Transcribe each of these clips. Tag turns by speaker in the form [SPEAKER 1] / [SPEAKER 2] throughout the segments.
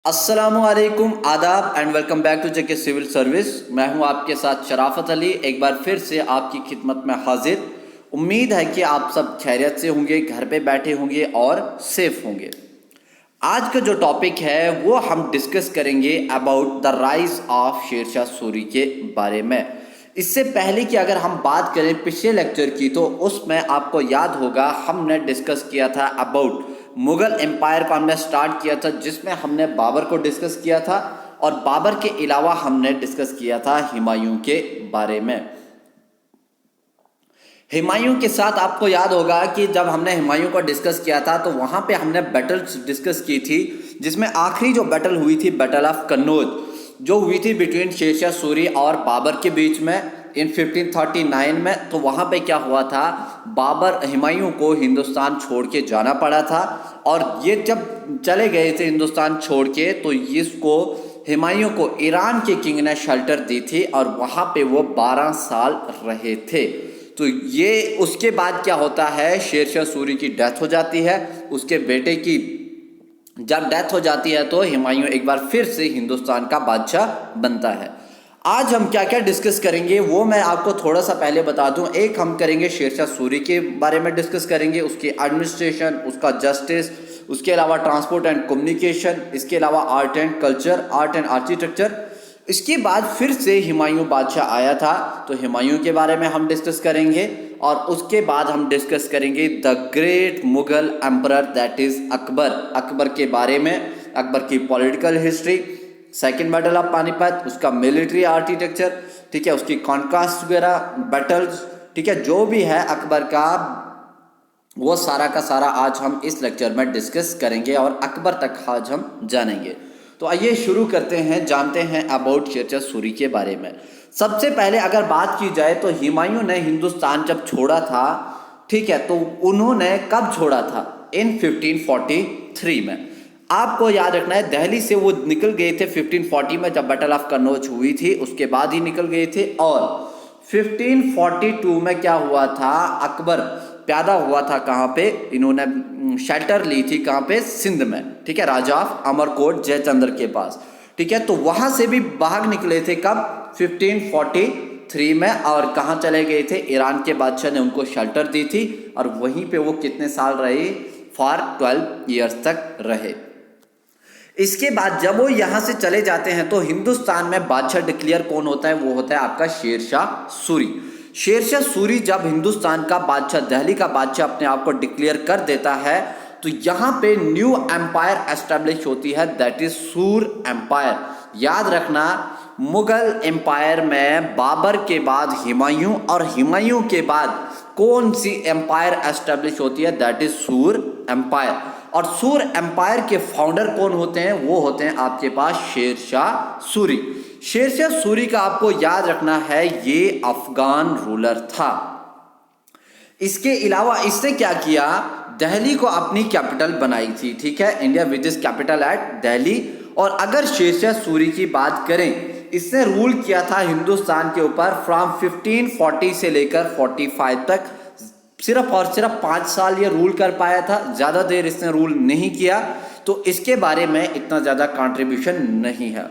[SPEAKER 1] अस्सलामुअलैकुम, आदाब and welcome back to JK civil service. मैं हूं आपके साथ शराफत अली, एक बार फिर से आपकी खिदमत में हाजिर। उम्मीद है कि आप सब खैरियत से होंगे, घर पे बैठे होंगे और सेफ होंगे। आज का जो टॉपिक है वो हम डिस्कस करेंगे about the rise of Sher Shah Suri के बारे में। इससे पहले कि अगर हम बात करें पिछले लेक्चर की, तो उसमें आपको याद होगा हमने डिस्कस किया था अबाउट मुगल एम्पायर को हमने स्टार्ट किया था, जिसमें हमने बाबर को डिस्कस किया था और बाबर के अलावा हमने डिस्कस किया था हुमायूं के बारे में। हुमायूं के साथ आपको याद होगा कि जब हमने हुमायूं को डिस्कस किया था तो वहां पे हमने बैटल्स डिस्कस की थी, जिसमें आखिरी जो बैटल हुई थी बैटल ऑफ कन्नौज, जो हुई थी बिटवीन शेरशाह सूरी और बाबर के बीच में इन 1539 में। तो वहाँ पे क्या हुआ था, बाबर हुमायूं को हिंदुस्तान छोड़ के जाना पड़ा था और ये जब चले गए थे हिंदुस्तान छोड़ के, तो इसको हुमायूं को ईरान के किंग ने शेल्टर दी थी और वहाँ पे वो 12 साल रहे थे। तो ये उसके बाद क्या होता है, शेरशाह सूरी की डेथ हो जाती है। उसके बेटे की जब डेथ हो जाती है तो हुमायूं एक बार फिर से हिंदुस्तान का बादशाह बनता है। आज हम क्या क्या डिस्कस करेंगे वो मैं आपको थोड़ा सा पहले बता दूं। एक हम करेंगे शेरशाह सूरी के बारे में डिस्कस करेंगे, उसकी एडमिनिस्ट्रेशन, उसका जस्टिस, उसके अलावा ट्रांसपोर्ट एंड कम्युनिकेशन, इसके अलावा art and culture, art and architecture. इसके बाद फिर से हुमायूं बादशाह आया था, तो हुमायूं के बारे में हम डिस्कस करेंगे और उसके बाद हम डिस्कस करेंगे the great Mughal emperor that is Akbar. Akbar के बारे में, अकबर की political history, second battle of Panipat, उसका मिलिट्री आर्किटेक्चर, ठीक है, उसकी कॉन्कास्ट वगैरह, बैटल्स, ठीक है, जो भी है अकबर का, वो सारा का सारा आज हम इस लेक्चर में डिस्कस करेंगे और अकबर तक आज हम जानेंगे। तो आइए शुरू करते हैं, जानते हैं अबाउट शेरशाह सूरी के बारे में। सबसे पहले अगर बात की जाए तो हुमायूं ने हिंदुस्तान जब छोड़ा था, ठीक है, तो उन्होंने कब छोड़ा था, इन 1543 में। आपको याद रखना है दिल्ली से वो निकल गए थे 1540 में, जब बैटल ऑफ कन्नौज हुई थी उसके बाद ही निकल गए थे। और 1542 में क्या हुआ था, अकबर पैदा हुआ था कहाँ पे, इन्होंने शेल्टर ली थी कहाँ पे, सिंध में, ठीक है, राजा ऑफ अमरकोट जयचंद्र के पास, ठीक है। तो वहां से भी भाग निकले थे कब, 1543 में, और कहाँ चले गए थे, ईरान के बादशाह ने उनको शेल्टर दी थी और वहीं पे वो कितने साल रहे, फॉर 12 ईयर्स तक रहे। इसके बाद जब वो यहाँ से चले जाते हैं तो हिंदुस्तान में बादशाह डिक्लेयर कौन होता है, वो होता है आपका शेरशाह सूरी। शेरशाह सूरी जब हिंदुस्तान का बादशाह, दिल्ली का बादशाह अपने आप को डिक्लेयर कर देता है, तो यहाँ पे न्यू एम्पायर एस्टेब्लिश होती है, दैट इज सूर एम्पायर। याद रखना, मुगल एम्पायर में बाबर के बाद हुमायूं और हुमायूं के बाद कौन सी एम्पायर एस्टेब्लिश होती है, दैट इज सूर एम्पायर। और सूर एम्पायर के फाउंडर कौन होते हैं, वो होते हैं आपके पास शेरशाह सूरी। शेरशाह सूरी का आपको याद रखना है ये अफगान रूलर था। इसके अलावा इसने क्या किया, दिल्ली को अपनी कैपिटल बनाई थी, ठीक है, India with is capital eight Delhi. और अगर शेरशाह सूरी की बात करें, इसने रूल किया था हिंदुस्तान के ऊपर फ्रॉम 1540 से लेकर 45 तक, सिर्फ और सिर्फ 5 साल ये रूल कर पाया था, ज़्यादा देर इसने रूल नहीं किया, तो इसके बारे में इतना ज़्यादा कंट्रीब्यूशन नहीं है,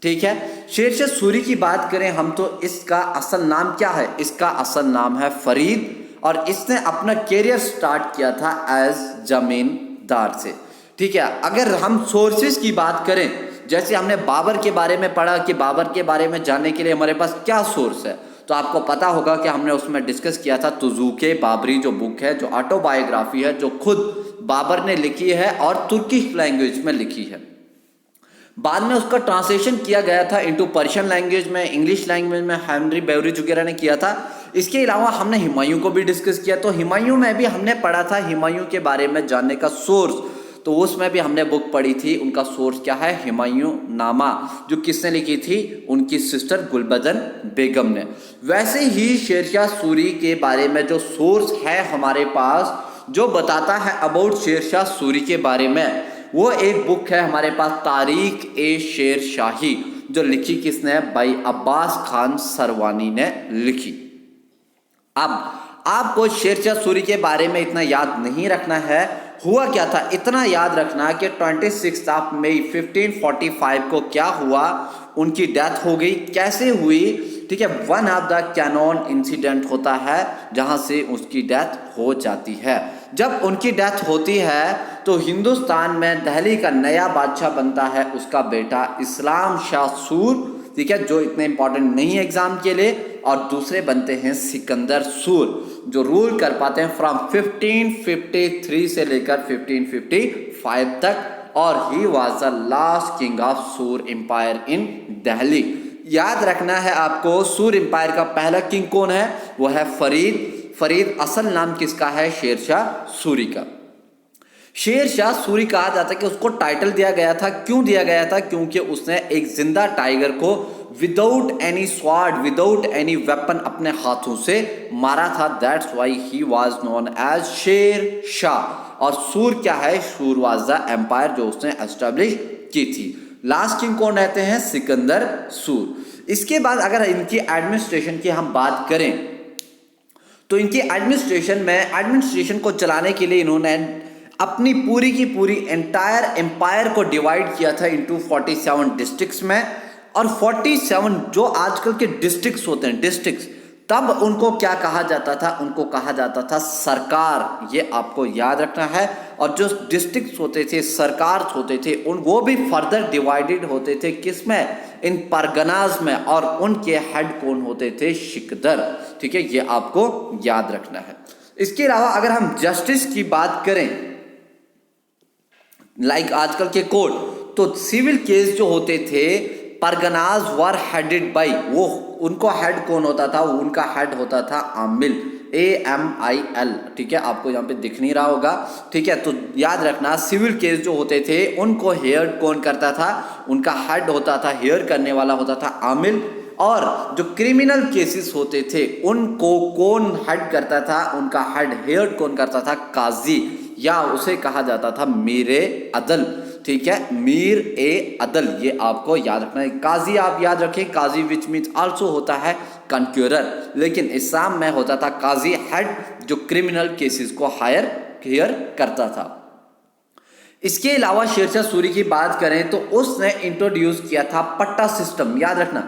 [SPEAKER 1] ठीक है। शेरशाह सूरी की बात करें हम तो इसका असल नाम क्या है, इसका असल नाम है फरीद, और इसने अपना कैरियर स्टार्ट किया था एज जमींदार से, ठीक है। अगर हम सोर्सेज की बात करें, जैसे हमने बाबर के बारे में पढ़ा कि बाबर के बारे में जानने के लिए हमारे पास क्या सोर्स है, तो आपको पता होगा कि हमने उसमें डिस्कस किया था तुज़ूके बाबरी, जो बुक है, जो ऑटोबायोग्राफी है, जो खुद बाबर ने लिखी है और तुर्किश लैंग्वेज में लिखी है। बाद में उसका ट्रांसलेशन किया गया था इनटू पर्शियन लैंग्वेज में, इंग्लिश लैंग्वेज में हेनरी बेवरिज वगैरह ने किया था। इसके अलावा हमने हुमायूं को भी डिस्कस किया, तो हुमायूं में भी हमने पढ़ा था हुमायूं के बारे में जानने का सोर्स, तो उसमें भी हमने बुक पढ़ी थी, उनका सोर्स क्या है, हुमायूं नामा, जो किसने लिखी थी, उनकी सिस्टर गुलबदन बेगम ने। वैसे ही शेरशाह सूरी के बारे में जो सोर्स है हमारे पास, जो बताता है अबाउट शेरशाह सूरी के बारे में, वो एक बुक है हमारे पास, तारीख ए शेर शाही, जो लिखी किसने, भाई अब्बास खान सरवानी ने लिखी। अब आपको शेरशाह सूरी के बारे में इतना याद नहीं रखना है, हुआ क्या था, इतना याद रखना कि 26 मई 1545 को क्या हुआ, उनकी डेथ हो गई। कैसे हुई, ठीक है, one of the Canon incident होता है जहां से उसकी डेथ हो जाती है। जब उनकी डेथ होती है तो हिंदुस्तान में दिल्ली का नया बादशाह बनता है उसका बेटा इस्लाम शाह सूर, ठीक है, जो इतने इंपॉर्टेंट नहीं है एग्जाम के लिए। और दूसरे बनते हैं सिकंदर सूर, जो रूल कर पाते हैं फ्रॉम 1553 से लेकर 1555 तक, और he was the last king of सूर एम्पायर इन दिल्ली। याद रखना है आपको, सूर एम्पायर का पहला किंग कौन है, वो है फरीद। फरीद असल नाम किसका है, शेरशाह सूरी का। शेरशाह सूरी कहा जाता है कि उसको टाइटल दिया गया था, क्यों दिया गया था, क्योंकि उसने एक जिंदा टाइगर को without any sword, without any weapon अपने हाथों से मारा था। That's why he was known as Sher Shah. और सूर क्या है, सूर वाज द एम्पायर जो उसने एस्टेब्लिश की थी। लास्ट किंग कौन रहते हैं, सिकंदर सूर। इसके बाद अगर इनकी एडमिनिस्ट्रेशन की हम बात करें तो इनकी एडमिनिस्ट्रेशन को चलाने के लिए इन्होंने अपनी पूरी की पूरी एंटायर एम्पायर को डिवाइड किया था इनटू 47 डिस्ट्रिक्ट्स में। और 47 जो आजकल के डिस्ट्रिक्ट्स होते हैं, डिस्ट्रिक्ट्स, तब उनको क्या कहा जाता था, उनको कहा जाता था सरकार। ये आपको याद रखना है। और जो डिस्ट्रिक्ट्स होते थे, सरकार होते थे, वो भी फर्दर डिवाइडेड होते थे किसमें, इन परगनाज में। और उनके हेड कौन होते थे, सिकंदर, ठीक है, ये आपको याद रखना है। इसके अलावा अगर हम जस्टिस की बात करें, लाइक आजकल के कोर्ट, तो सिविल केस जो होते थे, परगनाज वर हेडेड बाई, वो उनको हेड कौन होता था, उनका हेड होता था आमिल, AMIL, ठीक है, आपको यहाँ पे दिख नहीं रहा होगा, ठीक है। तो याद रखना, सिविल केस जो होते थे उनको हेयर कौन करता था, उनका हेड होता था, हेयर करने वाला होता था आमिल। और जो क्रिमिनल केसेस होते थे उनको कौन हेड करता था, उनका हेड हेयर कौन करता था, काजी, या उसे कहा जाता था मीर अदल, ठीक है, मीर ए अदल, ये आपको याद रखना है। काजी आप याद रखें, काजी विच मीन्स आल्सो होता है कंक्यूरर, लेकिन इस्लाम में होता था काजी हेड, जो क्रिमिनल केसेस को हेयर करता था। इसके अलावा शेरशाह सूरी की बात करें तो उसने इंट्रोड्यूस किया था पट्टा सिस्टम। याद रखना,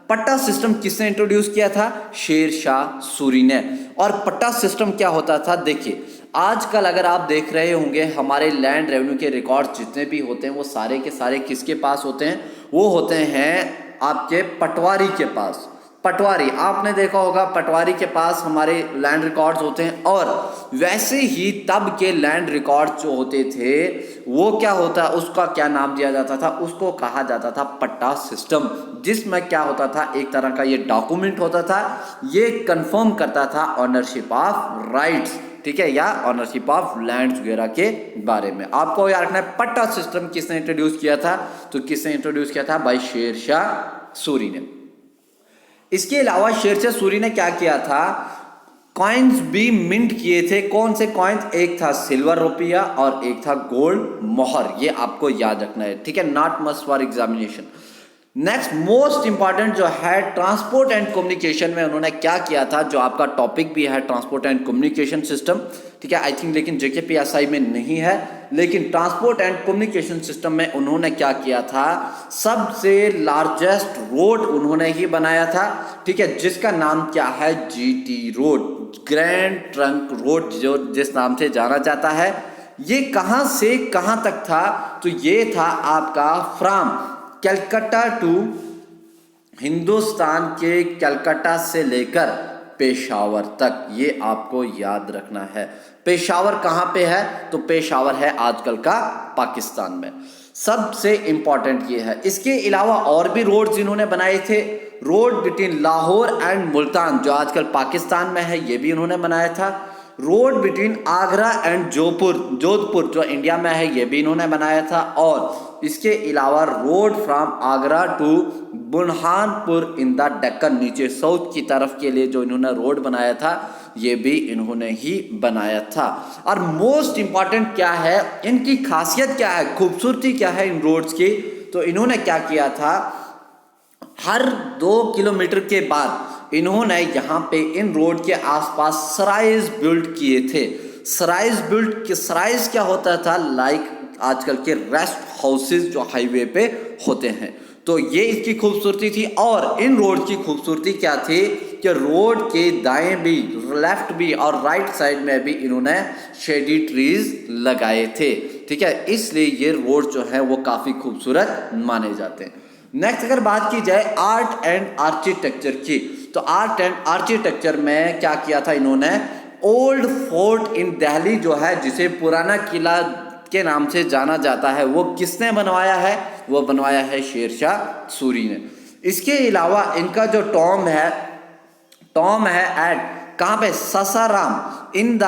[SPEAKER 1] पट्टा सिस्टम किसने इंट्रोड्यूस किया था, शेरशाह सूरी ने। और पट्टा सिस्टम क्या होता था, देखिए आजकल अगर आप देख रहे होंगे हमारे लैंड रेवेन्यू के रिकॉर्ड जितने भी होते हैं वो सारे के सारे किसके पास होते हैं, वो होते हैं आपके पटवारी के पास। पटवारी आपने देखा होगा, पटवारी के पास हमारे लैंड रिकॉर्ड्स होते हैं। और वैसे ही तब के लैंड रिकॉर्ड्स जो होते थे वो क्या होता, उसका क्या नाम दिया जाता था, उसको कहा जाता था पट्टा सिस्टम, जिसमें क्या होता था, एक तरह का ये डॉक्यूमेंट होता था, ये कंफर्म करता था ऑनरशिप ऑफ राइट्स, ठीक है, या ऑनरशिप ऑफ लैंड वगैरह के बारे में। आपको याद रखना है पट्टा सिस्टम किसने इंट्रोड्यूस किया था, तो किसने इंट्रोड्यूस किया था, भाई शेरशाह सूरी ने। इसके अलावा शेरशाह सूरी ने क्या किया था, कॉइन्स भी मिंट किए थे। कौन से कॉइन्स, एक था सिल्वर रुपया और एक था गोल्ड मोहर, ये आपको याद रखना है, ठीक है, not must for examination. Next most important जो है ट्रांसपोर्ट एंड कम्युनिकेशन में उन्होंने क्या किया था, जो आपका टॉपिक भी है ट्रांसपोर्ट एंड कम्युनिकेशन सिस्टम, ठीक है, आई थिंक, लेकिन JKPSI में नहीं है, लेकिन ट्रांसपोर्ट एंड कम्युनिकेशन सिस्टम में उन्होंने क्या किया था, सबसे लार्जेस्ट रोड उन्होंने ही बनाया था, ठीक है, जिसका नाम क्या है, GT road, grand trunk road, जो जिस नाम से जाना जाता है। ये कहां से कहां तक था, तो ये था आपका फ्रॉम कलकत्ता टू, हिंदुस्तान के कलकत्ता से लेकर पेशावर तक, ये आपको याद रखना है। पेशावर कहाँ पे है, तो पेशावर है आजकल का पाकिस्तान में, सबसे इंपॉर्टेंट ये है। इसके अलावा और भी रोड जिन्होंने बनाए थे, road between Lahore and Multan जो आजकल पाकिस्तान में है, ये भी उन्होंने बनाया था। Road between Agra and Jodhpur जो इंडिया में है, ये भी इन्होंने बनाया था। और इसके अलावा road from Agra to Burhanpur in the Deccan, नीचे साउथ की तरफ के लिए जो इन्होंने रोड बनाया था, ये भी इन्होंने ही बनाया था। और मोस्ट इंपॉर्टेंट क्या है, इनकी खासियत क्या है, खूबसूरती क्या है इन रोड्स की, तो इन्होंने क्या किया था, हर 2 किलोमीटर के बाद इन्होंने यहाँ पे इन रोड के आसपास सराइज बिल्ड किए थे। सराइज बिल्ट, सराइज क्या होता था, लाइक आजकल के रेस्ट हाउसेस जो हाईवे पे होते हैं। तो ये इसकी खूबसूरती थी। और इन रोड की खूबसूरती क्या थी कि रोड के दाएं भी, लेफ्ट भी और राइट साइड में भी इन्होंने शेडी ट्रीज लगाए थे, ठीक है, इसलिए ये रोड जो है वो काफ़ी खूबसूरत माने जाते हैं। नेक्स्ट अगर बात की जाए आर्ट एंड आर्किटेक्चर की, तो आर्ट एंड आर्किटेक्चर में क्या किया था इन्होंने, ओल्ड फोर्ट इन दिल्ली जो है, जिसे पुराना किला के नाम से जाना जाता है, वो किसने बनवाया है, वो बनवाया है शेरशाह सूरी ने। इसके अलावा इनका जो टॉम है एट कहाँ पे, Sasaram in the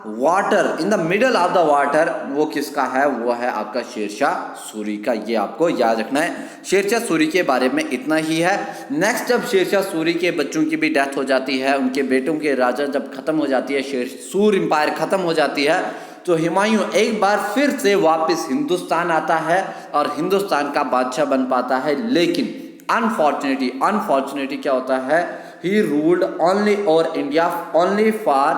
[SPEAKER 1] water, in the middle of the water, वो किसका है, वो है आपका शेरशाह सूरी का। ये आपको याद रखना है। शेरशाह सूरी के बारे में इतना ही है। नेक्स्ट, जब शेरशाह सूरी के बच्चों की भी डेथ हो जाती है, उनके बेटों के राजा जब खत्म हो जाती है, सूर एम्पायर खत्म हो जाती है, तो हुमायूं एक बार फिर से वापस हिंदुस्तान आता है और हिंदुस्तान का बादशाह बन पाता है। लेकिन अनफॉर्चुनेटली क्या होता है, he ruled only over India only for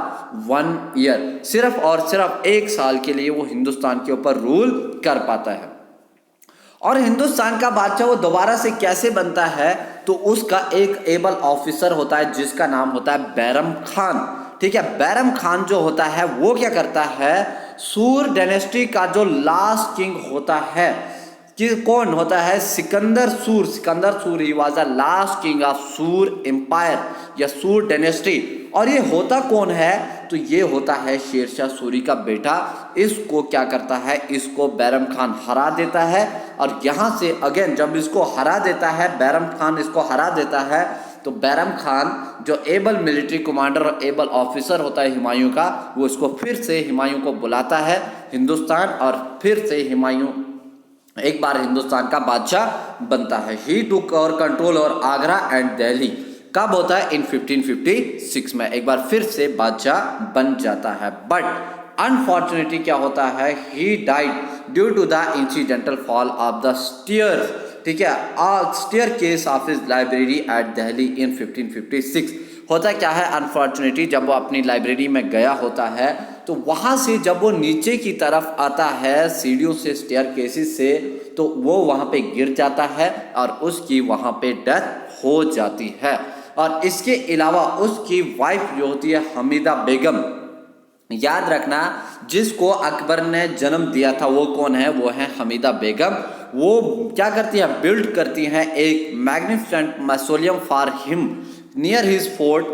[SPEAKER 1] 1 year, सिर्फ और सिर्फ 1 साल के लिए वो हिंदुस्तान के ऊपर रूल कर पाता है। और हिंदुस्तान का बादशाह वो दोबारा से कैसे बनता है, तो उसका एक एबल ऑफिसर होता है जिसका नाम होता है बैरम खान, ठीक है। बैरम खान जो होता है वो क्या करता है, सूर डायनेस्टी का जो लास्ट किंग होता है, कि कौन होता है, सिकंदर सूर, ही was the last king of सूर एम्पायर या सूर डायनेस्टी। और ये होता कौन है, तो ये होता है शेरशाह सूरी का बेटा। इसको क्या करता है, इसको बैरम खान हरा देता है। और यहाँ से अगेन जब इसको हरा देता है, बैरम खान इसको हरा देता है, तो बैरम खान जो एबल मिलिट्री कमांडर और एबल ऑफिसर होता है हुमायूं का, वो इसको फिर से हुमायूं को बुलाता है हिंदुस्तान, और फिर से हुमायूं एक बार हिंदुस्तान का बादशाह बनता है। ही टुक ओवर कंट्रोल और आगरा एंड दिल्ली, कब होता है, इन 1556 में एक बार फिर से बादशाह बन जाता है। बट अनफॉर्चुनेटली क्या होता है, he died due to the incidental fall of the stairs, ठीक है, staircase of his library at Delhi in 1556। होता क्या है, अनफॉर्चुनेटली जब वो अपनी लाइब्रेरी में गया होता है, तो वहाँ से जब वो नीचे की तरफ आता है सीढ़ियों से, स्टेयर केसेस से, तो वो वहाँ पे गिर जाता है और उसकी वहाँ पे डेथ हो जाती है। और इसके अलावा उसकी वाइफ जो होती है हमीदा बेगम, याद रखना जिसको अकबर ने जन्म दिया था वो कौन है, वो है हमीदा बेगम। वो क्या करती है, बिल्ड करती हैं एक magnificent mausoleum for him near his fort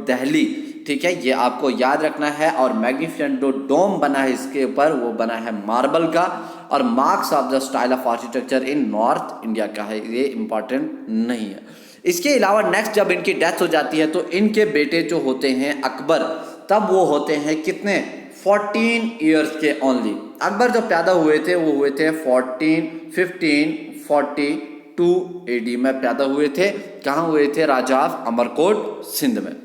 [SPEAKER 1] Delhi, ठीक है, ये आपको याद रखना है। और मैग्निफिसेंट जो डोम बना है इसके ऊपर, वो बना है मार्बल का, और marks of the style of architecture in north India का है, ये इंपॉर्टेंट नहीं है। इसके अलावा नेक्स्ट जब इनकी डेथ हो जाती है, तो इनके बेटे जो होते हैं अकबर, तब वो होते हैं कितने, 14 ईयर्स के ओनली। अकबर जो पैदा हुए थे वो हुए थे 1542 AD में पैदा हुए थे। कहाँ हुए थे, राजा ऑफ अमरकोट सिंध में।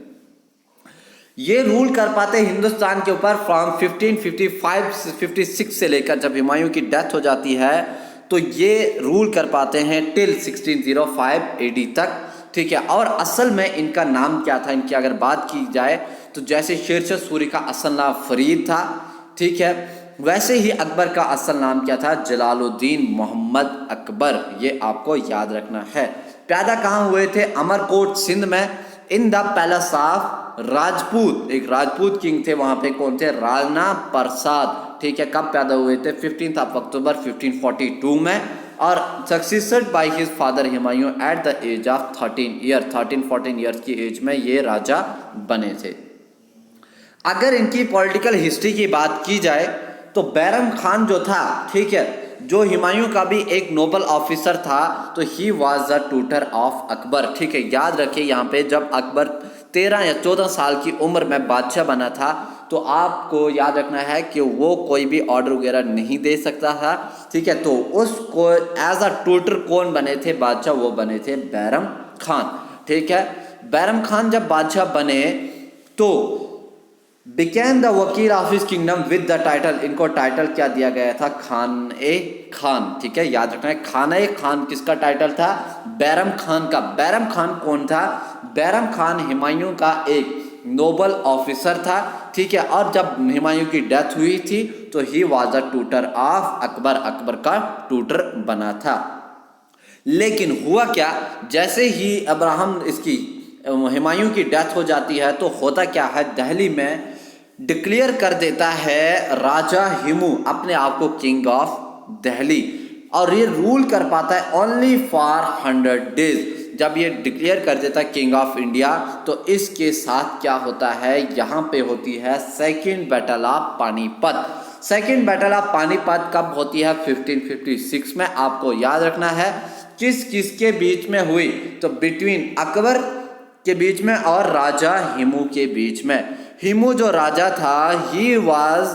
[SPEAKER 1] ये रूल कर पाते हिंदुस्तान के ऊपर फ्रॉम 1556 से लेकर, जब हुमायूं की डेथ हो जाती है तो ये रूल कर पाते हैं टिल 1605 AD तक, ठीक है। और असल में इनका नाम क्या था, इनकी अगर बात की जाए तो जैसे शेरशाह सूरी का असल नाम फरीद था, ठीक है, वैसे ही अकबर का असल नाम क्या था, जलालुद्दीन मोहम्मद अकबर। ये आपको याद रखना है। पैदा कहाँ हुए थे, अमरकोट सिंध में, in the palace of Rajput, एक राजपूत किंग थे वहां पे, कौन थे, राणा प्रसाद, ठीक है। कब पैदा हुए थे, 15 अक्टूबर 1542 में। और succeeded by his father Humayun at the age of 13-14 years की एज में ये राजा बने थे। अगर इनकी पॉलिटिकल हिस्ट्री की बात की जाए तो बैरम खान जो था, ठीक है, जो हुमायूं का भी एक नोबल ऑफिसर था, तो ही was the tutor of Akbar, ठीक है। याद रखिए यहाँ पे जब अकबर 13 या 14 साल की उम्र में बादशाह बना था, तो आपको याद रखना है कि वो कोई भी ऑर्डर वगैरह नहीं दे सकता था, ठीक है। तो उसको एज अ ट्यूटर कौन बने थे बादशाह, वो बने थे बैरम खान, ठीक है। बैरम खान जब बादशाह बने तो बिकेन द वकील of his kingdom with the title, इनको टाइटल क्या दिया गया था, खान, ठीक है, याद रखना है। खान किसका टाइटल था, बैरम खान का। बैरम खान कौन था, बैरम खान हुमायूं का एक नोबल ऑफिसर था, ठीक है। और जब हुमायूं की डेथ हुई थी तो ही was the tutor of Akbar, Akbar का ट्यूटर बना था। लेकिन हुआ क्या, जैसे ही अब्राहम इसकी हुमायूं की डेथ हो जाती है तो होता क्या है, दिल्ली में डिक्लेयर कर देता है राजा हिमू अपने आप को किंग ऑफ दिल्ली, और ये रूल कर पाता है ओनली फॉर 100 डेज। जब ये डिक्लेयर कर देता है किंग ऑफ इंडिया तो इसके साथ क्या होता है, यहाँ पे होती है second battle of Panipat. Second battle of Panipat कब होती है, 1556 में। आपको याद रखना है किस किस के बीच में हुई, तो बिटवीन अकबर के बीच में और राजा हिमू के बीच में। हिमू जो राजा था ही वाज,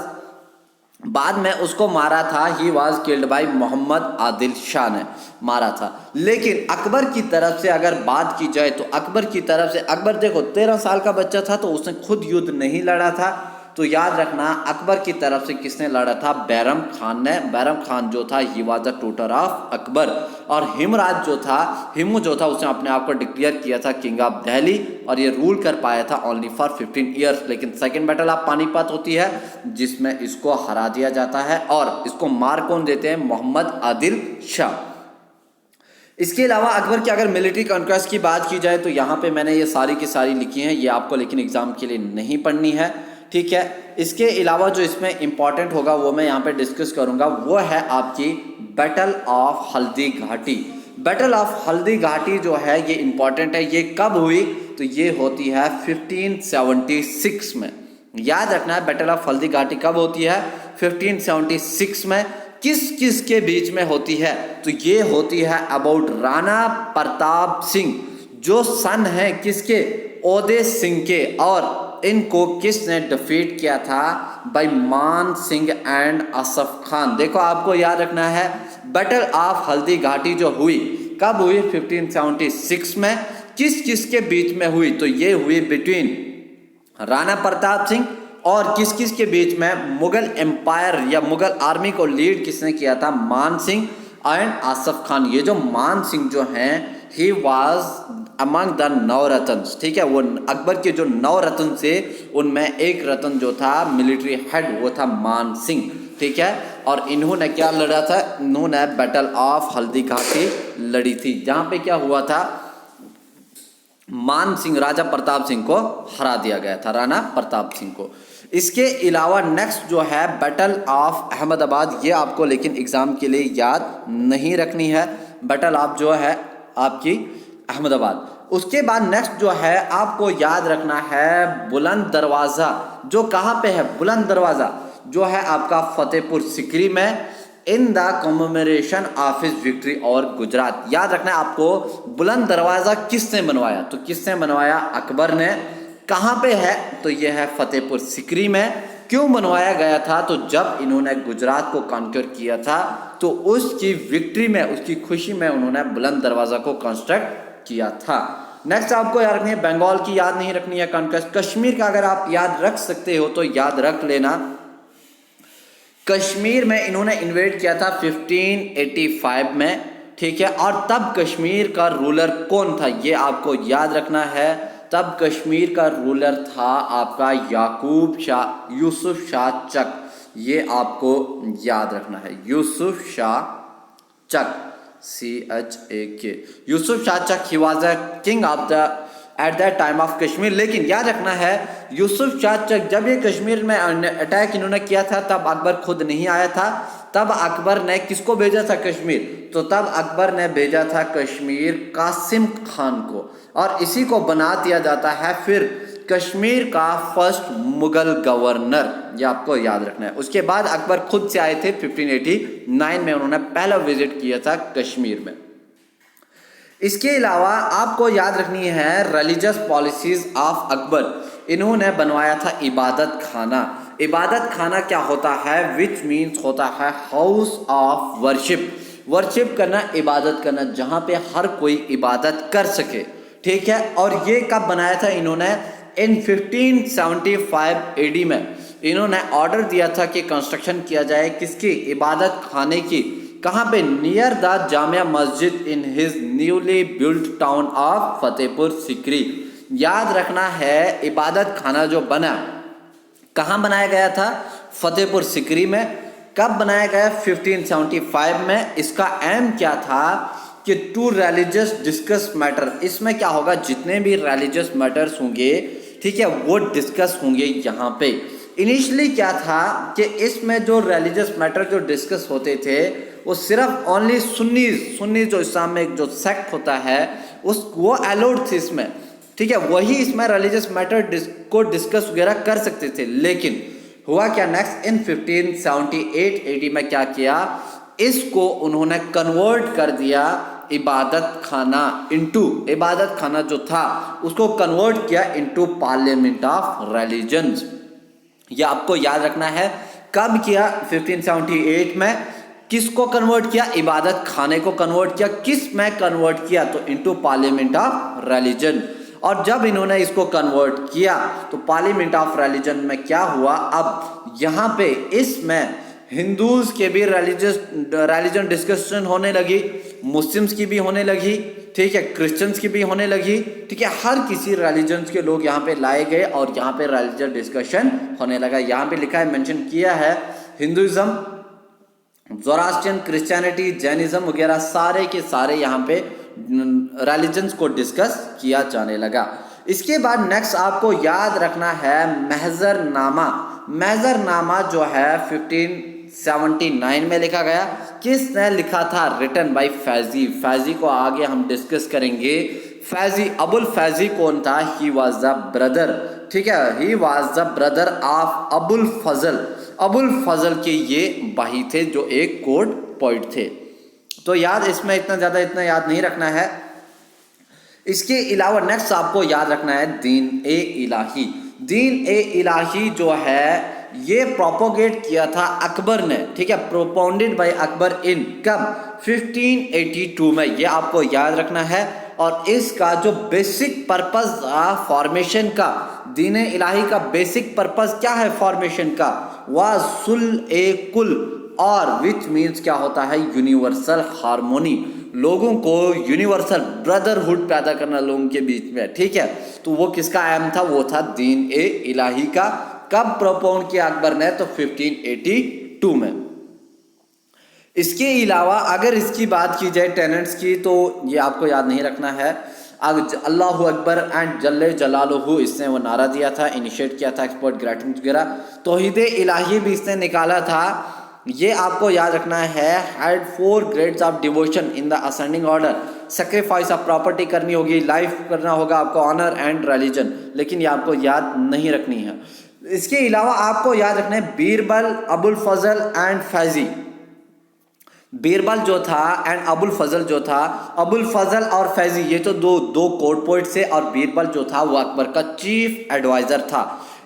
[SPEAKER 1] बाद में उसको मारा था, he was killed by Mohammad Adil Shah ने मारा था। लेकिन अकबर की तरफ से अगर बात की जाए तो अकबर की तरफ से, अकबर देखो 13 साल का बच्चा था तो उसने खुद युद्ध नहीं लड़ा था, तो याद रखना अकबर की तरफ से किसने लड़ा था, बैरम खान ने। बैरम खान जो था he was the tutor of Akbar, और हिमराज जो था, हिमू जो था, उसने अपने आप को डिक्लेयर किया था किंग ऑफ दिल्ली, और ये रूल कर पाया था ओनली फॉर 15 ईयर्स। लेकिन सेकेंड बैटल ऑफ पानीपत होती है जिसमें इसको हरा दिया जाता है, और इसको मार कौन देते हैं, मोहम्मद आदिल शाह। इसके अलावा अकबर की अगर मिलिट्री कॉन्क्वेस्ट की बात की जाए तो यहाँ पे मैंने ये सारी की सारी लिखी हैं, ये आपको लेकिन एग्जाम के लिए नहीं पढ़नी है, ठीक है। इसके अलावा जो इसमें इंपॉर्टेंट होगा वो मैं यहाँ पे डिस्कस करूँगा, वो है आपकी battle of Haldi Ghati. Battle of Haldi Ghati जो है ये इंपॉर्टेंट है। ये कब हुई, तो ये होती है 1576 में। याद रखना है बैटल ऑफ हल्दी घाटी कब होती है, 1576 में। किस किस के बीच में होती है, तो ये होती है अबाउट राणा प्रताप सिंह, जो सन है किसके, उदय सिंह के, और इनको किसने डिफीट किया था, बाय मान सिंह एंड असफ खान। देखो आपको याद रखना है बैटल ऑफ हल्दी घाटी जो हुई कब हुई, 1576 में। किस किस के बीच में हुई, तो ये हुई बिटवीन राणा प्रताप सिंह और किस किस के बीच में, मुगल एम्पायर या मुगल आर्मी को लीड किसने किया था, मान सिंह एंड आसफ खान। ये जो मान सिंह जो हैं ही वाज अमंग द 9 रतन, ठीक है। वो अकबर के जो 9 रतन से उनमें एक रतन जो था मिलिट्री हेड वो था मान सिंह, ठीक है। और इन्होंने क्या लड़ा था, इन्होंने बैटल ऑफ हल्दी घाटी लड़ी थी, जहां पे क्या हुआ था, मान सिंह राजा प्रताप सिंह को हरा दिया गया था, राणा प्रताप सिंह को। इसके अलावा नेक्स्ट जो है बैटल ऑफ अहमदाबाद, ये आपको लेकिन एग्जाम के लिए याद नहीं रखनी है, बैटल ऑफ जो है आपकी अहमदाबाद। उसके बाद नेक्स्ट जो है आपको याद रखना है बुलंद दरवाज़ा, जो कहाँ पे है, बुलंद दरवाज़ा जो है आपका फतेहपुर सिकरी में, in the commemoration of his victory और गुजरात। याद रखना है आपको बुलंद दरवाज़ा किसने बनवाया, तो किसने बनवाया, अकबर ने। कहाँ पे है, तो यह है फतेहपुर सिकरी में। क्यों बनवाया गया था, तो जब इन्होंने गुजरात को कॉन्कर किया था तो उसकी विक्ट्री में, उसकी खुशी में उन्होंने बुलंद दरवाज़ा को कंस्ट्रक्ट किया था। नेक्स्ट आपको याद रखनी है, बंगाल की याद नहीं रखनी है कॉन्क्वेस्ट। कश्मीर का अगर आप याद रख सकते हो तो याद रख लेना, कश्मीर में इन्होंने इन्वेड किया था 1585 में, ठीक है। और तब कश्मीर का रूलर कौन था, ये आपको याद रखना है। तब कश्मीर का रूलर था आपका याकूब शाह, यूसुफ शाह चक, ये आपको याद रखना है, Yusuf Shah Chak, CHAK, Yusuf Shah Chak. He was the king of the at that time of Kashmir. लेकिन याद रखना है यूसुफ शाह चक, जब ये कश्मीर में अटैक इन्होंने किया था तब अकबर खुद नहीं आया था, तब अकबर ने किसको भेजा था कश्मीर, तो तब अकबर ने भेजा था कश्मीर कासिम खान को, और इसी को बना दिया जाता है फिर कश्मीर का फर्स्ट मुगल गवर्नर, ये आपको याद रखना है। उसके बाद अकबर खुद से आए थे 1589 में, उन्होंने पहला विजिट किया था कश्मीर में। इसके अलावा आपको याद रखनी है रिलीजियस पॉलिसीज ऑफ अकबर, इन्होंने बनवाया था इबादत खाना। इबादत खाना क्या होता है, विच मीन्स होता है हाउस ऑफ वर्शिप, वर्शिप करना, इबादत करना, जहाँ पे हर कोई इबादत कर सके, ठीक है। और ये कब बनाया था इन्होंने, इन 1575 AD में इन्होंने ऑर्डर दिया था कि कंस्ट्रक्शन किया जाए किसकी, इबादत खाने की। कहाँ पे, near the Jamia Masjid in his newly built town of Fatehpur Sikri. याद रखना है इबादत खाना जो बना कहाँ बनाया गया था? फतेहपुर सिकरी में। कब बनाया गया? 1575 में। इसका एम क्या था कि टू रिलीजियस डिस्कस मैटर, इसमें क्या होगा, जितने भी रिलीजियस मैटर्स होंगे, ठीक है, वो डिस्कस होंगे यहाँ पे। इनिशियली क्या था कि इसमें जो रिलीजियस मैटर जो डिस्कस होते थे वो सिर्फ ओनली सुन्नी जो इस्लाम में एक जो सेक्ट होता है उस वो अलाउड थे इसमें, ठीक है, वही इसमें रिलीजियस मैटर को डिस्कस वगैरह कर सकते थे। लेकिन हुआ क्या नेक्स्ट, इन 1578 AD में क्या किया, इसको उन्होंने कन्वर्ट कर दिया इबादत खाना इनटू, इबादत खाना जो था उसको कन्वर्ट किया इनटू पार्लियामेंट ऑफ रिलीजन्स। ये आपको याद रखना है। कब किया? 1578 में। किसको कन्वर्ट किया? इबादत खाने को कन्वर्ट किया। किस में कन्वर्ट किया? तो इनटू पार्लियामेंट ऑफ रिलीजन। और जब इन्होंने इसको कन्वर्ट किया तो पार्लियामेंट ऑफ रिलीजन में क्या हुआ, अब यहाँ पे इसमें हिंदूज के भी रिलीजन डिस्कशन होने लगी, मुस्लिम्स की भी होने लगी, ठीक है, क्रिश्चियंस की भी होने लगी, ठीक है, हर किसी रिलीजन्स के लोग यहाँ पे लाए गए और यहाँ पे रिलीजन डिस्कशन होने लगा। यहाँ पे लिखा है, मेंशन किया है, हिंदुइज्म, ज़ोरास्ट्रियन, क्रिश्चियनिटी, जैनिज्म वगैरह सारे के सारे यहाँ पे रिलीजन्स को डिस्कस किया जाने लगा। इसके बाद नेक्स्ट आपको याद रखना है महजरनामा। महजरनामा जो है 1579 में लिखा गया। किसने लिखा था? Written by Faizi. फैजी को आगे हम डिस्कस करेंगे। फैजी, अबुल फैजी कौन था? ही वाज द ब्रदर, ठीक है, he was the brother of Abul Fazl. Abul Fazl के ये भाई थे जो एक कोर्ट पोइट थे। तो याद, इसमें इतना याद नहीं रखना है। इसके अलावा नेक्स्ट आपको याद रखना है दीन ए इलाही। दीन ए इलाही जो है ये प्रोपोगेट किया था अकबर ने, ठीक है, प्रोपाउंडेड बाय अकबर इन कब? 1582 में। ये आपको याद रखना है। और इसका जो बेसिक पर्पस फॉर्मेशन का, दीन ए इलाही का बेसिक पर्पस क्या है फॉर्मेशन का? वासुल ए कुल, और विच मीन्स क्या होता है? यूनिवर्सल हार्मोनी, लोगों को यूनिवर्सल ब्रदरहुड पैदा करना लोगों के बीच में, ठीक है। तो वो किसका एम था? वो था दीन ए इलाही का। कब प्रोपाउंड किया अकबर ने? तो 1582 में। इसके अलावा अगर इसकी बात की जाए टेनेंट्स की, तो ये आपको याद नहीं रखना है। अल्लाहु अकबर एंड जल्ले जलालुहु, इसने वो नारा दिया था, इनिशिएट किया था, एक्सपोर्ट ग्रेटिंग वगैरह। तौहीद इलाही भी इसने निकाला था। ये आपको याद रखना है। Had 4 grades of devotion in the ascending order. Sacrifice of property करनी होगी, लाइफ करना होगा आपको, ऑनर एंड रिलीजन, लेकिन ये आपको याद नहीं रखनी है। इसके अलावा आपको याद रखना है बीरबल, अबुल फजल एंड फैजी। बीरबल जो था एंड अबुल फजल जो था, अबुल फजल और फैजी ये तो दो कोर्ट पोइट्स थे, और बीरबल जो था वो अकबर का चीफ एडवाइजर था।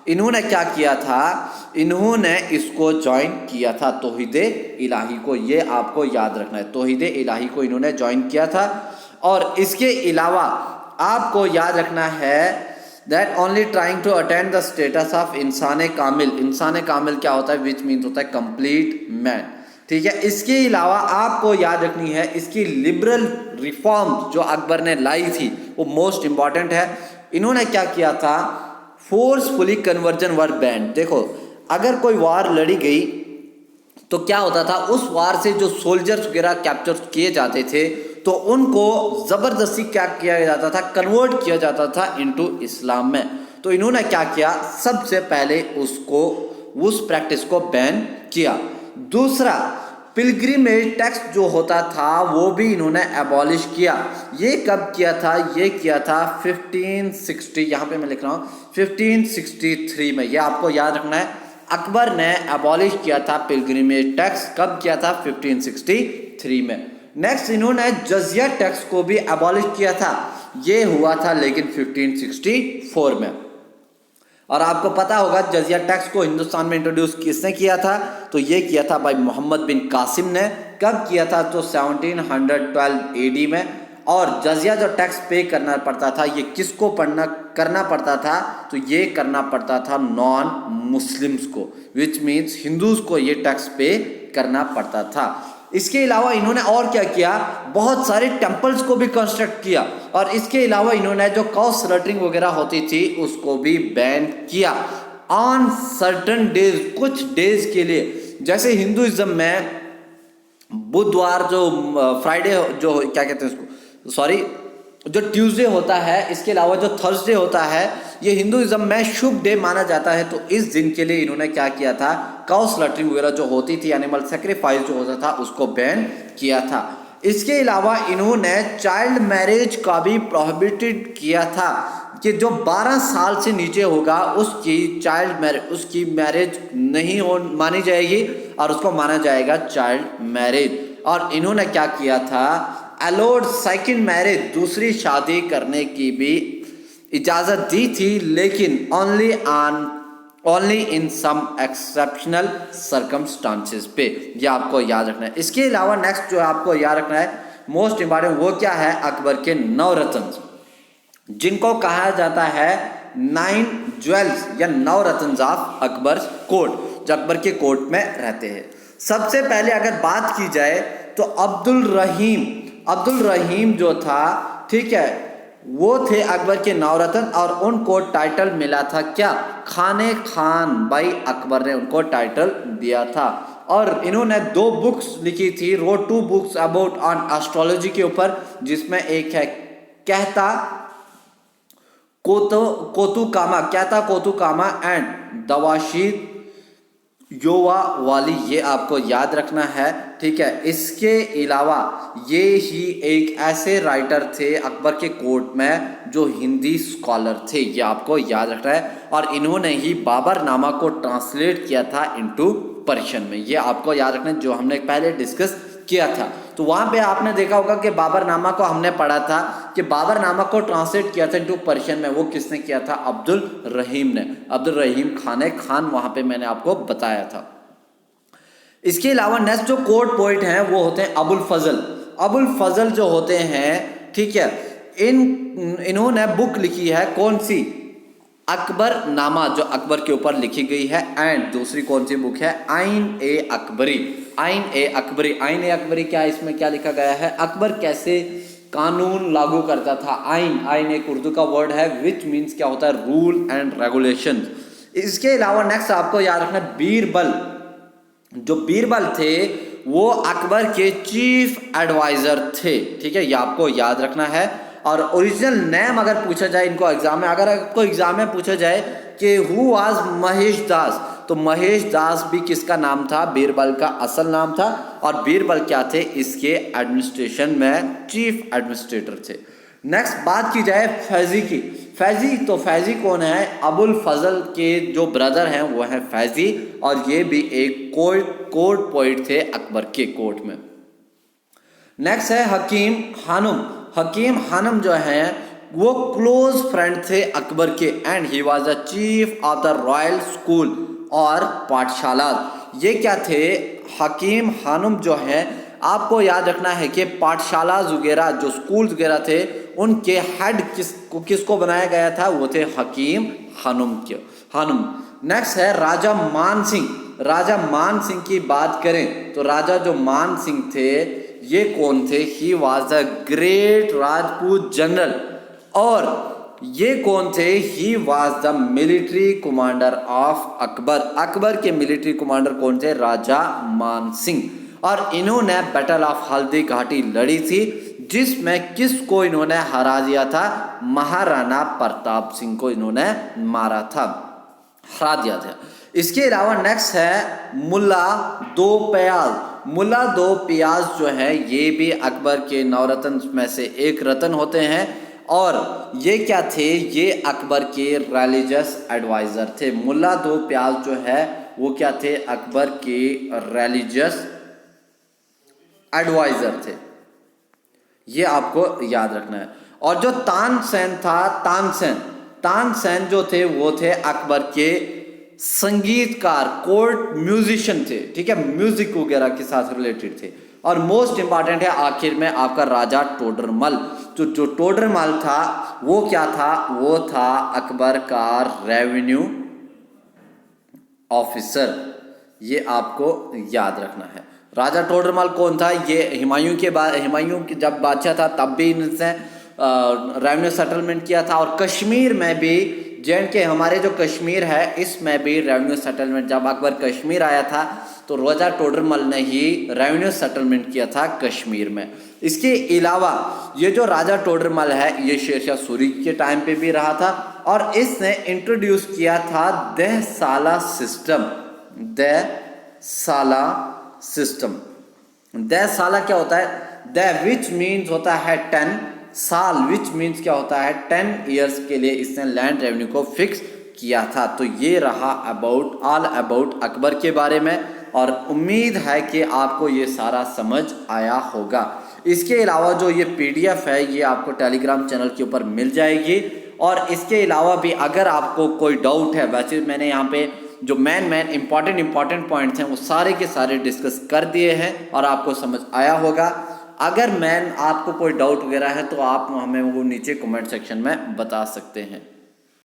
[SPEAKER 1] इन्होंने क्या किया था? इन्होंने इसको ज्वाइन किया था तौहीद इलाही को। ये आपको याद रखना है, तौहीद इलाही को इन्होंने ज्वाइन किया था। और इसके अलावा आपको याद रखना है that only trying to attend the status of इंसान कामिल। इंसान कामिल क्या होता है? विच मीन्स होता है कंप्लीट मैन, ठीक है। इसके अलावा आपको याद रखनी है इसकी लिबरल रिफॉर्म जो अकबर ने लाई थी वो मोस्ट इंपॉर्टेंट है। इन्होंने क्या किया था? फोर्सफुली कन्वर्जन वर बैंड। देखो, अगर कोई वार लड़ी गई तो क्या होता था, उस वार से जो सोल्जर्स वगैरह कैप्चर किए जाते थे तो उनको ज़बरदस्ती क्या किया जाता था? कन्वर्ट किया जाता था इनटू इस्लाम में। तो इन्होंने क्या किया? सबसे पहले उसको, उस प्रैक्टिस को बैन किया। दूसरा, पिलग्रिमेज टैक्स जो होता था वो भी इन्होंने एबॉलिश किया। ये कब किया था? ये किया था 1560, यहाँ पे मैं लिख रहा हूँ 1563 में। ये आपको याद रखना है, अकबर ने एबॉलिश किया था पिलग्रिमेज टैक्स। कब किया था? 1563 में। नेक्स्ट, इन्होंने जजिया टैक्स को भी एबॉलिश किया था। ये हुआ था लेकिन 1564 में। और आपको पता होगा जजिया टैक्स को हिंदुस्तान में इंट्रोड्यूस किसने किया था? तो ये किया था भाई मोहम्मद बिन कासिम ने। कब किया था? तो 1712 AD में। और जजिया जो टैक्स पे करना पड़ता था, ये किसको करना पड़ता था? तो ये करना पड़ता था नॉन मुस्लिम्स को, विच मीन्स हिंदूज को ये टैक्स पे करना पड़ता था। इसके अलावा इन्होंने और क्या किया? बहुत सारे टेम्पल्स को भी कंस्ट्रक्ट किया। और इसके अलावा इन्होंने जो काउ स्लॉटरिंग वगैरह होती थी उसको भी बैन किया। ऑन सर्टन डेज, कुछ डेज के लिए। जैसे हिंदुइज्म में बुधवार जो फ्राइडे जो क्या कहते हैं उसको, सॉरी, जो ट्यूसडे होता है, इसके अलावा जो थर्सडे होता है, ये हिंदुइज्म में शुभ डे माना जाता है। तो इस दिन के लिए इन्होंने क्या किया था, काउ स्लॉटरिंग वगैरह जो होती थी, एनिमल सेक्रीफाइस जो होता था, उसको बैन किया था। इसके अलावा इन्होंने चाइल्ड मैरिज का भी प्रोहिबिटेड किया था कि जो 12 साल से नीचे होगा उसकी चाइल्ड मैरिज, उसकी मैरिज नहीं हो मानी जाएगी और उसको माना जाएगा चाइल्ड मैरिज। और इन्होंने क्या किया था, अलाउड सेकंड मैरिज, दूसरी शादी करने की भी इजाजत दी थी, लेकिन only in some exceptional circumstances पे। ये आपको याद रखना है। इसके अलावा नेक्स्ट जो आपको याद रखना है मोस्ट इंपॉर्टेंट, वो क्या है, अकबर के 9 रत्न, जिनको कहा जाता है 9 ज्वेल्स या 9 रत्न ऑफ अकबर कोर्ट, जो अकबर के कोर्ट में रहते हैं। सबसे पहले अगर बात की जाए तो अब्दुल रहीम जो था, ठीक है, वो थे अकबर के 9 रत्न और उनको टाइटल मिला था क्या, खाने खान, भाई अकबर ने उनको टाइटल दिया था। और इन्होंने 2 बुक्स लिखी थी, road 2 books about on astrology के ऊपर, जिसमें एक है कहता कोतुकामा एंड दवाशीर योवा वाली, ये आपको याद रखना है, ठीक है। इसके अलावा ये ही एक ऐसे राइटर थे अकबर के कोर्ट में जो हिंदी स्कॉलर थे, ये आपको याद रखना है। और इन्होंने ही बाबरनामा को ट्रांसलेट किया था इनटू पर्शियन में, ये आपको याद रखना है, जो हमने पहले डिस्कस किया था। तो वहां पे आपने देखा होगा कि बाबरनामा को हमने पढ़ा था कि बाबरनामा को ट्रांसलेट किया था इनटू पर्शियन में, वो किसने किया था, अब्दुल रहीम ने, अब्दुल रहीम खान, वहां पे मैंने आपको बताया था। इसके अलावा नेक्स्ट जो कोर्ट पोइट हैं वो होते हैं अबुल फजल जो होते हैं, ठीक है, इन्होंने बुक लिखी है कौन सी, अकबर नामा, जो अकबर के ऊपर लिखी गई है। एंड दूसरी कौन सी बुक है, आइन ए अकबरी क्या, इसमें क्या लिखा गया है, अकबर कैसे कानून लागू करता था। आइन एक उर्दू का वर्ड है विच मीन्स क्या होता है, रूल एंड रेगुलेशन। इसके अलावा नेक्स्ट आपको याद रखना बीरबल, जो बीरबल थे वो अकबर के चीफ एडवाइजर थे, ठीक है, ये आपको याद रखना है। और ओरिजिनल नेम अगर पूछा जाए इनको एग्जाम में, अगर आपको एग्जाम में पूछा जाए कि हु वाज महेश दास, तो महेश दास भी किसका नाम था, बीरबल का असल नाम था। और बीरबल क्या थे, इसके एडमिनिस्ट्रेशन में चीफ एडमिनिस्ट्रेटर थे। नेक्स्ट बात की जाए फैजी की, फैजी कौन है, अबुल फजल के जो ब्रदर हैं वो है फैजी, और ये भी एक कोर्ट पोइट थे अकबर के कोर्ट में। नेक्स्ट है हकीम हानम जो है वो क्लोज फ्रेंड थे अकबर के, and he was the chief of the royal school और पाठशाला। ये क्या थे, हकीम हानम जो है, आपको याद रखना है कि पाठशाला वगैरह जो स्कूल वगैरह थे उनके हेड किसको बनाया गया था, वो थे हकीम हानम। नेक्स्ट है राजा मान सिंह की बात करें तो राजा जो मान सिंह थे ये कौन थे, he was the great Rajput general. और ये कौन थे, he was the military commander of Akbar के मिलिट्री कमांडर कौन थे, राजा मान सिंह। और इन्होंने बैटल ऑफ हल्दी घाटी लड़ी थी, जिसमें किसको इन्होंने हरा दिया था, महाराणा प्रताप सिंह को इन्होंने हरा दिया था। इसके अलावा नेक्स्ट है मुल्ला दो प्याज जो है, ये भी अकबर के 9 रत्न में से एक रत्न होते हैं। और ये क्या थे, ये अकबर के रिलीजियस एडवाइजर थे। मुल्ला दो प्याज जो है वो क्या थे, अकबर के रिलीजियस एडवाइजर थे, ये आपको याद रखना है। और जो तानसेन जो थे वो थे अकबर के संगीतकार, कोर्ट म्यूजिशियन थे, ठीक है, म्यूजिक वगैरह के साथ रिलेटेड थे। और मोस्ट इंपॉर्टेंट है आखिर में आपका राजा टोडरमल। जो टोडरमल था वो क्या था, वो था अकबर का रेवेन्यू ऑफिसर, ये आपको याद रखना है। राजा टोडरमल कौन था, ये हुमायूं के जब बादशाह था तब भी इनसे रेवेन्यू सेटलमेंट किया था। और कश्मीर में भी J&K हमारे जो कश्मीर है इसमें भी रेवेन्यू सेटलमेंट, जब अकबर कश्मीर आया था तो राजा टोडरमल ने ही रेवेन्यू सेटलमेंट किया था कश्मीर में। इसके अलावा ये जो राजा टोडरमल है ये शेरशाह सूरी के टाइम पे भी रहा था और इसने इंट्रोड्यूस किया था देहसाला सिस्टम। देहसाला सिस्टम, देहसाला क्या होता है? दह विच मीन्स होता है 10, साल विच मीन्स क्या होता है 10 ईयर्स के लिए इसने लैंड रेवेन्यू को फिक्स किया था। तो ये रहा अबाउट ऑल अबाउट अकबर के बारे में और उम्मीद है कि आपको ये सारा समझ आया होगा। इसके अलावा जो ये PDF है ये आपको टेलीग्राम चैनल के ऊपर मिल जाएगी और इसके अलावा भी अगर आपको कोई डाउट है, वैसे मैंने यहाँ पे जो मेन इंपॉर्टेंट पॉइंट्स हैं वो सारे के सारे डिस्कस कर दिए हैं और आपको समझ आया होगा। अगर आपको कोई डाउट वगैरह है तो आप हमें वो नीचे कमेंट सेक्शन में बता सकते हैं।